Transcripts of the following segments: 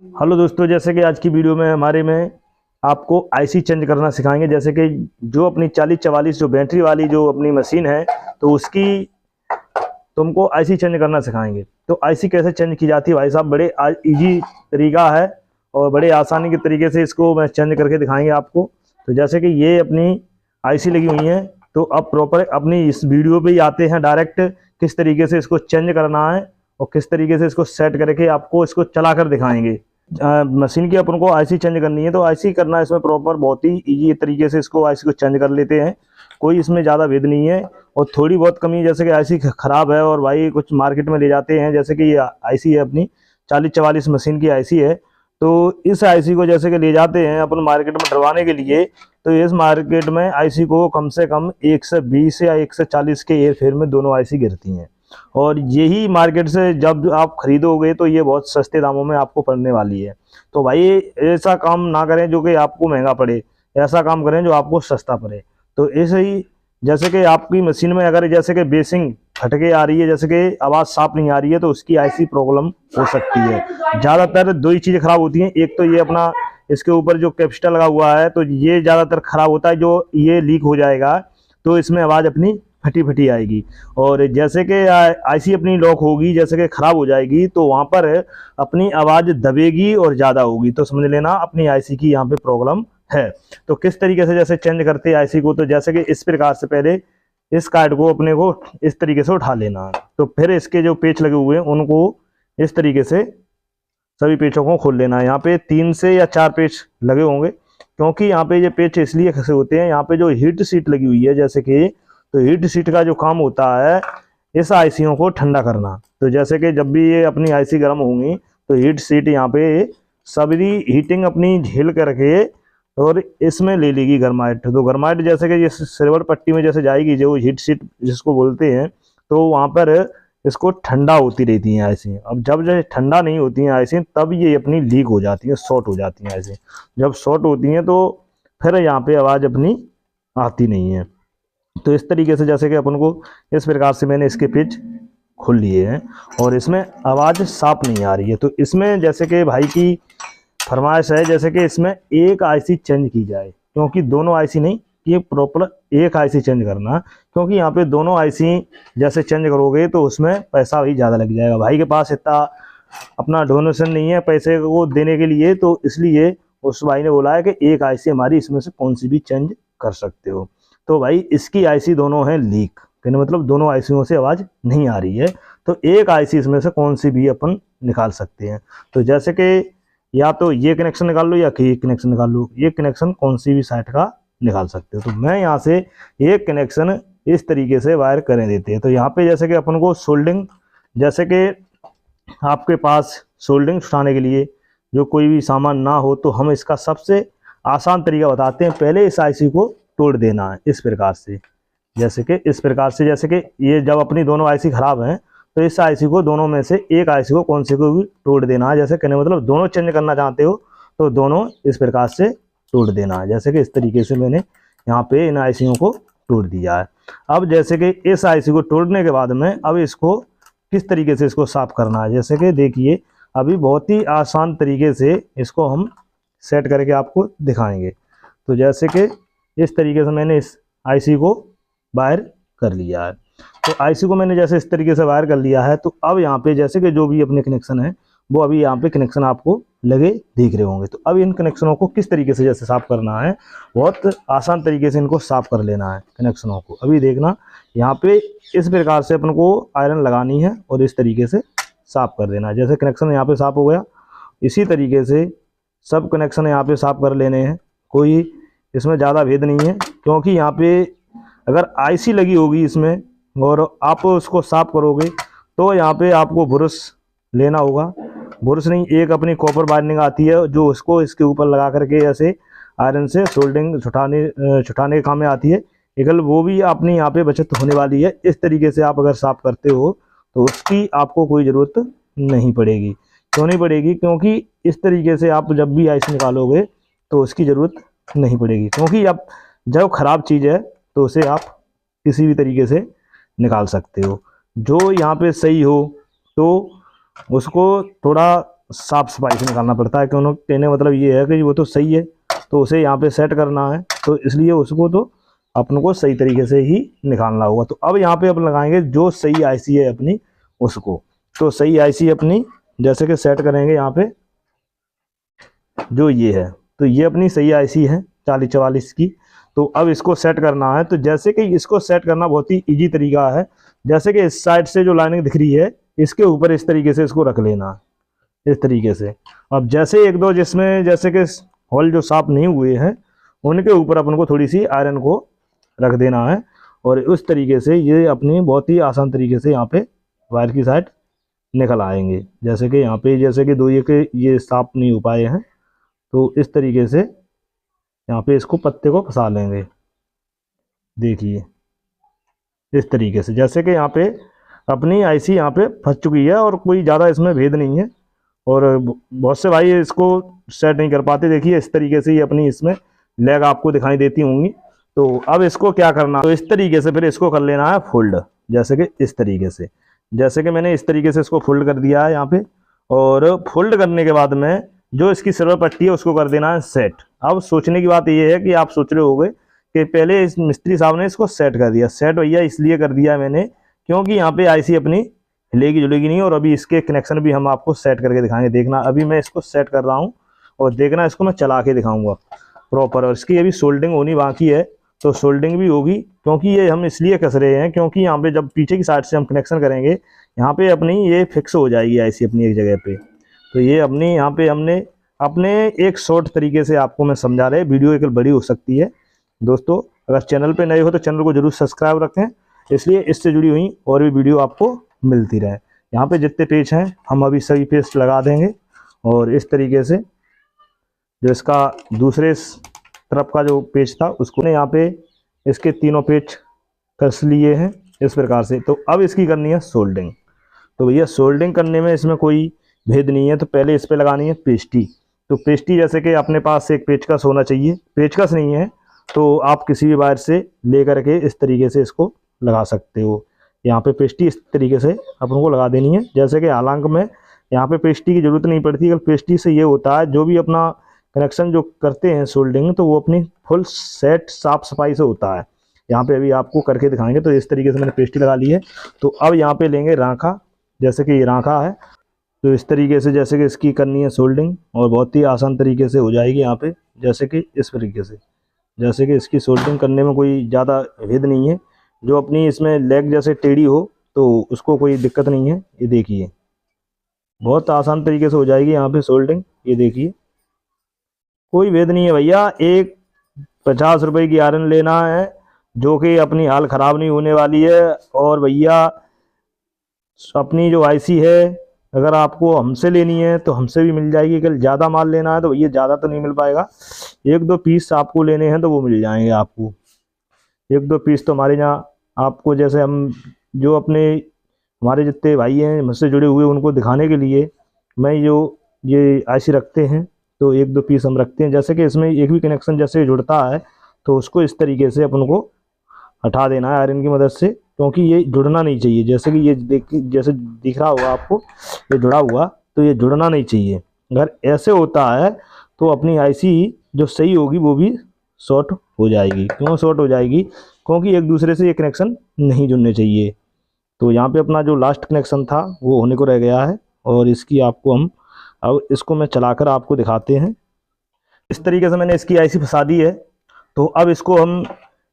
Hello दोस्तों, जैसे कि आज की वीडियो में हमारे में आपको आईसी चेंज करना सिखाएंगे। जैसे कि जो अपनी 4044 जो बैटरी वाली जो अपनी मशीन है, तो उसकी तुमको आईसी चेंज करना सिखाएंगे। तो आईसी कैसे चेंज की जाती है भाई साहब, बड़े इजी तरीका है और बड़े आसानी के तरीके से इसको मैं चेंज करके दिखाएंगे आपको। तो जैसे कि ये अपनी आईसी लगी हुई है, तो अब प्रॉपर अपनी इस वीडियो पे ही आते हैं डायरेक्ट किस तरीके से इसको चेंज करना है और किस तरीके से इसको सेट करके आपको इसको चला कर दिखाएंगे। मशीन की अपन को आईसी चेंज करनी है, तो आईसी करना इसमें प्रॉपर बहुत ही इजी तरीके से इसको आईसी को चेंज कर लेते हैं। कोई इसमें ज़्यादा भेद नहीं है और थोड़ी बहुत कमी, जैसे कि आईसी खराब है और भाई कुछ मार्केट में ले जाते हैं। जैसे कि ये आईसी है अपनी 4044 मशीन की आईसी है, तो इस आईसी को जैसे कि ले जाते हैं अपन मार्केट में डलवाने के लिए, तो इस मार्केट में आईसी को कम से कम 120 या 140 के एयर फेयर में दोनों आईसी गिरती हैं। और यही मार्केट से जब आप खरीदोगे तो ये बहुत सस्ते दामों में आपको पड़ने वाली है। तो भाई ऐसा काम ना करें जो कि आपको महंगा पड़े, ऐसा काम करें जो आपको सस्ता पड़े। तो ऐसे ही जैसे कि आपकी मशीन में अगर जैसे कि बेसिंग फटके आ रही है, जैसे कि आवाज़ साफ नहीं आ रही है, तो उसकी आईसी प्रॉब्लम हो सकती है। ज़्यादातर दो ही चीज़ें खराब होती हैं। एक तो ये अपना इसके ऊपर जो कैपेसिटर लगा हुआ है, तो ये ज़्यादातर खराब होता है, जो ये लीक हो जाएगा तो इसमें आवाज़ अपनी फटी फटी आएगी। और जैसे कि आईसी अपनी लॉक होगी, जैसे कि ख़राब हो जाएगी, तो वहाँ पर अपनी आवाज़ दबेगी और ज़्यादा होगी। तो समझ लेना अपनी आईसी की यहाँ पे प्रॉब्लम है। तो किस तरीके से जैसे चेंज करते हैं आईसी को, तो जैसे कि इस प्रकार से पहले इस कार्ड को अपने को इस तरीके से उठा लेना है। तो फिर इसके जो पेच लगे हुए हैं उनको इस तरीके से सभी पेचों को खोल लेना है। यहाँ पे 3 से या 4 पेच लगे होंगे, क्योंकि यहाँ पे ये पेच इसलिए खसे होते हैं। यहाँ पे जो हीट सीट लगी हुई है, जैसे कि तो हीट सीट का जो काम होता है इस आईसीओ को ठंडा करना। तो जैसे कि जब भी ये अपनी आईसी गर्म होंगी, तो हीट सीट यहाँ पे सभी हीटिंग अपनी झेल करके और इसमें ले लेगी गर्माइट। तो गर्माइट जैसे कि इस सिल्वर पट्टी में जैसे जाएगी, जो हीट सीट जिसको बोलते हैं, तो वहाँ पर इसको ठंडा होती रहती हैं आईसी। अब जब ठंडा नहीं होती हैं आईसी, तब ये अपनी लीक हो जाती हैं, शॉर्ट हो जाती हैं आईसी। जब शॉर्ट होती हैं तो फिर यहाँ पे आवाज़ अपनी आती नहीं है। तो इस तरीके से जैसे कि अपन को इस प्रकार से मैंने इसके पेच खोल लिए हैं और इसमें आवाज़ साफ नहीं आ रही है। तो इसमें जैसे कि भाई की फरमाइश है, जैसे कि इसमें एक आईसी चेंज की जाए, क्योंकि दोनों आईसी नहीं, ये प्रॉपर एक आईसी चेंज करना। क्योंकि यहाँ पे दोनों आईसी जैसे चेंज करोगे तो उसमें पैसा भी ज़्यादा लग जाएगा। भाई के पास इतना अपना डोनेशन नहीं है पैसे को देने के लिए, तो इसलिए उस भाई ने बोला है कि एक आईसी हमारी इसमें से कौन सी भी चेंज कर सकते हो। तो भाई इसकी आईसी दोनों है लीक, कहने मतलब दोनों आईसीओं से आवाज़ नहीं आ रही है। तो एक आईसी इसमें से कौन सी भी अपन निकाल सकते हैं। तो जैसे कि या तो ये कनेक्शन निकाल लो या ये कनेक्शन निकाल लो, ये कनेक्शन कौन सी भी साइड का निकाल सकते हो। तो मैं यहाँ से एक कनेक्शन इस तरीके से वायर करें देते हैं। तो यहाँ पे जैसे कि अपन को सोल्डिंग, जैसे कि आपके पास सोल्डिंग छुटाने के लिए जो कोई भी सामान ना हो, तो हम इसका सबसे आसान तरीका बताते हैं। पहले इस आईसी को तोड़ देना है इस प्रकार से, जैसे कि इस प्रकार से। जैसे कि ये जब अपनी दोनों आईसी खराब हैं, तो इस आईसी को दोनों में से एक आईसी को कौन से को भी तोड़ देना है। जैसे कहने मतलब दोनों चेंज करना चाहते हो तो दोनों इस प्रकार से तोड़ देना है। जैसे कि इस तरीके से मैंने यहाँ पे इन आईसीओ को तोड़ दिया है। अब जैसे कि इस आईसी को तोड़ने के बाद में अब इसको किस तरीके से इसको साफ करना है, जैसे कि देखिए अभी बहुत ही आसान तरीके से इसको हम सेट करके आपको दिखाएंगे। तो जैसे कि इस तरीके से मैंने इस आईसी को वायर कर लिया है। तो आईसी को मैंने जैसे इस तरीके से वायर कर लिया है, तो अब यहाँ पे जैसे कि जो भी अपने कनेक्शन है वो अभी यहाँ पे कनेक्शन आपको लगे दिख रहे होंगे। तो अब इन कनेक्शनों को किस तरीके से जैसे साफ करना है, बहुत आसान तरीके से इनको साफ कर लेना है कनेक्शनों को। अभी देखना यहाँ पे इस प्रकार से अपन को आयरन लगानी है और इस तरीके से साफ कर देना है। जैसे कनेक्शन यहाँ पे साफ हो गया, इसी तरीके से सब कनेक्शन यहाँ पे साफ कर लेने हैं। कोई इसमें ज़्यादा भेद नहीं है, क्योंकि यहाँ पे अगर आईसी लगी होगी इसमें और आप उसको साफ करोगे तो यहाँ पे आपको ब्रश लेना होगा। ब्रश नहीं, एक अपनी कॉपर बाइंडिंग आती है जो उसको इसके ऊपर लगा करके ऐसे आयरन से सोल्डिंग छुटाने के काम में आती है। एकल वो भी अपनी यहाँ पे बचत होने वाली है। इस तरीके से आप अगर साफ करते हो तो उसकी आपको कोई ज़रूरत नहीं पड़ेगी। क्यों नहीं पड़ेगी? क्योंकि इस तरीके से आप जब भी आईसी निकालोगे तो उसकी ज़रूरत नहीं पड़ेगी। क्योंकि अब जब ख़राब चीज़ है तो उसे आप किसी भी तरीके से निकाल सकते हो। जो यहाँ पे सही हो तो उसको थोड़ा साफ सफाई से निकालना पड़ता है। क्यों कहने मतलब ये है कि वो तो सही है, तो उसे यहाँ पे सेट करना है, तो इसलिए उसको तो अपन को सही तरीके से ही निकालना होगा। तो अब यहाँ पे अपन लगाएंगे जो सही आईसी है अपनी उसको। तो सही आईसी अपनी जैसे कि सेट करेंगे यहाँ पे, जो ये है, तो ये अपनी सही आईसी है 4044 की। तो अब इसको सेट करना है। तो जैसे कि इसको सेट करना बहुत ही इजी तरीका है। जैसे कि इस साइड से जो लाइनिंग दिख रही है इसके ऊपर इस तरीके से इसको रख लेना है, इस तरीके से। अब जैसे एक दो जिसमें जैसे कि होल जो साफ नहीं हुए हैं उनके ऊपर अपन को थोड़ी सी आयरन को रख देना है, और उस तरीके से ये अपनी बहुत ही आसान तरीके से यहाँ पे वायर की साइड निकल आएंगे। जैसे कि यहाँ पे जैसे कि दो ये साफ नहीं हो पाए हैं, तो इस तरीके से यहाँ पे इसको पत्ते को फंसा लेंगे। देखिए इस तरीके से, जैसे कि यहाँ पे अपनी आईसी यहाँ पे फंस चुकी है और कोई ज़्यादा इसमें भेद नहीं है, और बहुत से भाई इसको सेट नहीं कर पाते। देखिए इस तरीके से ये अपनी इसमें लेग आपको दिखाई देती होंगी। तो अब इसको क्या करना, तो इस तरीके से फिर इसको कर लेना है फोल्ड, जैसे कि इस तरीके से। जैसे कि मैंने इस तरीके से इसको फोल्ड कर दिया है यहाँ पे, और फोल्ड करने के बाद में जो इसकी सिल्वर पट्टी है उसको कर देना है सेट। अब सोचने की बात ये है कि आप सोच रहे होंगे कि पहले इस मिस्त्री साहब ने इसको सेट कर दिया। सेट भैया इसलिए कर दिया मैंने क्योंकि यहाँ पे आईसी अपनी हिलेगी जुलेगी नहीं, और अभी इसके कनेक्शन भी हम आपको सेट करके दिखाएंगे। देखना अभी मैं इसको सेट कर रहा हूँ और देखना इसको मैं चला के दिखाऊंगा प्रॉपर। और इसकी अभी सोल्डिंग होनी बाकी है, तो सोल्डिंग भी होगी, क्योंकि ये हम इसलिए कस रहे हैं क्योंकि यहाँ पे जब पीछे की साइड से हम कनेक्शन करेंगे यहाँ पे अपनी ये फिक्स हो जाएगी आईसी अपनी एक जगह पे। तो ये अपनी यहाँ पे हमने अपने एक शॉर्ट तरीके से आपको मैं समझा रहे, वीडियो एक बड़ी हो सकती है। दोस्तों अगर चैनल पे नए हो तो चैनल को जरूर सब्सक्राइब रखें, इसलिए इससे जुड़ी हुई और भी वीडियो आपको मिलती रहे। यहाँ पे जितने पेज हैं हम अभी सभी पेज लगा देंगे, और इस तरीके से जो इसका दूसरे तरफ का जो पेज था उसको यहाँ पे इसके तीनों पेज कस लिए हैं इस प्रकार से। तो अब इसकी करनी है सोल्डिंग। तो भैया सोल्डिंग करने में इसमें कोई भेद नहीं है। तो पहले इस पे लगानी है पेस्टी। तो पेस्टी जैसे कि अपने पास एक पेचकस होना चाहिए, पेचकस नहीं है तो आप किसी भी वायर से ले करके इस तरीके से इसको लगा सकते हो। यहाँ पे पेस्टी इस तरीके से अपन को लगा देनी है। जैसे कि हालांकि में यहाँ पे पेस्टी की ज़रूरत नहीं पड़ती, अगर पेस्टी से ये होता है जो भी अपना कनेक्शन जो करते हैं सोल्डिंग, तो वो अपनी फुल सेट साफ सफाई से होता है। यहाँ पे अभी आपको करके दिखाएंगे। तो इस तरीके से मैंने पेस्टी लगा ली है। तो अब यहाँ पे लेंगे राखा, जैसे कि ये राखा है, तो इस तरीके से जैसे कि इसकी करनी है सोल्डिंग, और बहुत ही आसान तरीके से हो जाएगी यहाँ पे। जैसे कि इस तरीके से, जैसे कि इसकी सोल्डिंग करने में कोई ज़्यादा भेद नहीं है। जो अपनी इसमें लेग जैसे टेढ़ी हो तो उसको कोई दिक्कत नहीं है। ये देखिए बहुत आसान तरीके से हो जाएगी यहाँ पे सोल्डिंग। ये देखिए कोई भेद नहीं है भैया। एक 50 रुपए की आयरन लेना है जो कि अपनी हाल ख़राब नहीं होने वाली है। और भैया अपनी जो आईसी है अगर आपको हमसे लेनी है तो हमसे भी मिल जाएगी। अगर ज़्यादा माल लेना है तो भैया ज़्यादा तो नहीं मिल पाएगा, एक दो पीस आपको लेने हैं तो वो मिल जाएंगे आपको। एक दो पीस तो हमारे यहाँ आपको, जैसे हम जो अपने हमारे जितने भाई हैं मुझसे जुड़े हुए उनको दिखाने के लिए मैं जो ये आईसी रखते हैं तो एक दो पीस हम रखते हैं। जैसे कि इसमें एक भी कनेक्शन जैसे जुड़ता है तो उसको इस तरीके से अपन को हटा देना है आयरन की मदद से, क्योंकि ये जुड़ना नहीं चाहिए। जैसे कि ये जैसे दिख रहा होगा आपको ये जुड़ा हुआ, तो ये जुड़ना नहीं चाहिए। अगर ऐसे होता है तो अपनी आईसी जो सही होगी वो भी शॉर्ट हो जाएगी। क्यों शॉर्ट हो जाएगी? क्योंकि एक दूसरे से ये कनेक्शन नहीं जुड़ने चाहिए। तो यहाँ पे अपना जो लास्ट कनेक्शन था वो होने को रह गया है, और इसकी आपको हम अब इसको मैं चलाकर आपको दिखाते हैं। इस तरीके से मैंने इसकी आईसी फंसा दी है। तो अब इसको हम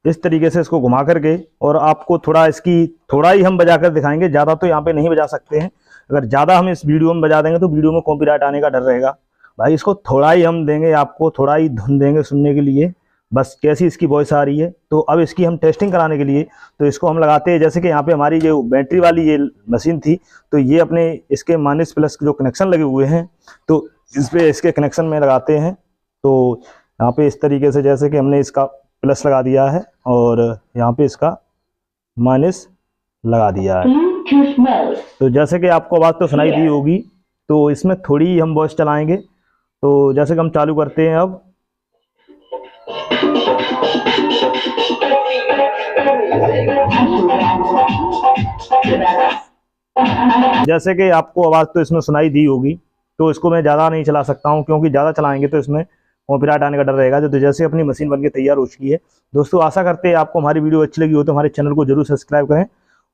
इस तरीके से इसको घुमा करके, और आपको थोड़ा ही हम बजा कर दिखाएंगे, ज़्यादा तो यहाँ पे नहीं बजा सकते हैं। अगर ज़्यादा हम इस वीडियो में बजा देंगे तो वीडियो में कॉपीराइट आने का डर रहेगा। भाई इसको थोड़ा ही हम देंगे आपको, थोड़ा ही धुन देंगे सुनने के लिए, बस कैसी इसकी वॉइस आ रही है। तो अब इसकी हम टेस्टिंग कराने के लिए तो इसको हम लगाते हैं। जैसे कि यहाँ पे हमारी जो बैटरी वाली ये मशीन थी, तो ये अपने इसके माइनस प्लस जो कनेक्शन लगे हुए हैं तो इस पर इसके कनेक्शन में लगाते हैं। तो यहाँ पे इस तरीके से जैसे कि हमने इसका प्लस लगा दिया है और यहाँ पे इसका माइनस लगा दिया है। तो जैसे कि आपको आवाज़ तो सुनाई दी होगी, तो इसमें थोड़ी हम वॉइस चलाएंगे। तो जैसे कि हम चालू करते हैं अब, जैसे कि आपको आवाज़ तो इसमें सुनाई दी होगी। तो इसको मैं ज़्यादा नहीं चला सकता हूँ, क्योंकि ज़्यादा चलाएंगे तो इसमें कॉपीराइट आने का डर रहेगा। तो जैसे अपनी मशीन बनके तैयार हो चुकी है दोस्तों, आशा करते हैं आपको हमारी वीडियो अच्छी लगी हो तो हमारे चैनल को जरूर सब्सक्राइब करें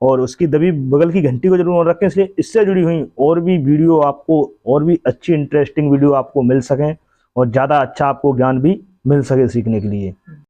और उसकी दबी बगल की घंटी को जरूर ऑन रखें, इसलिए इससे जुड़ी हुई और भी वीडियो आपको, और भी अच्छी इंटरेस्टिंग वीडियो आपको मिल सकें और ज़्यादा अच्छा आपको ज्ञान भी मिल सके सीखने के लिए।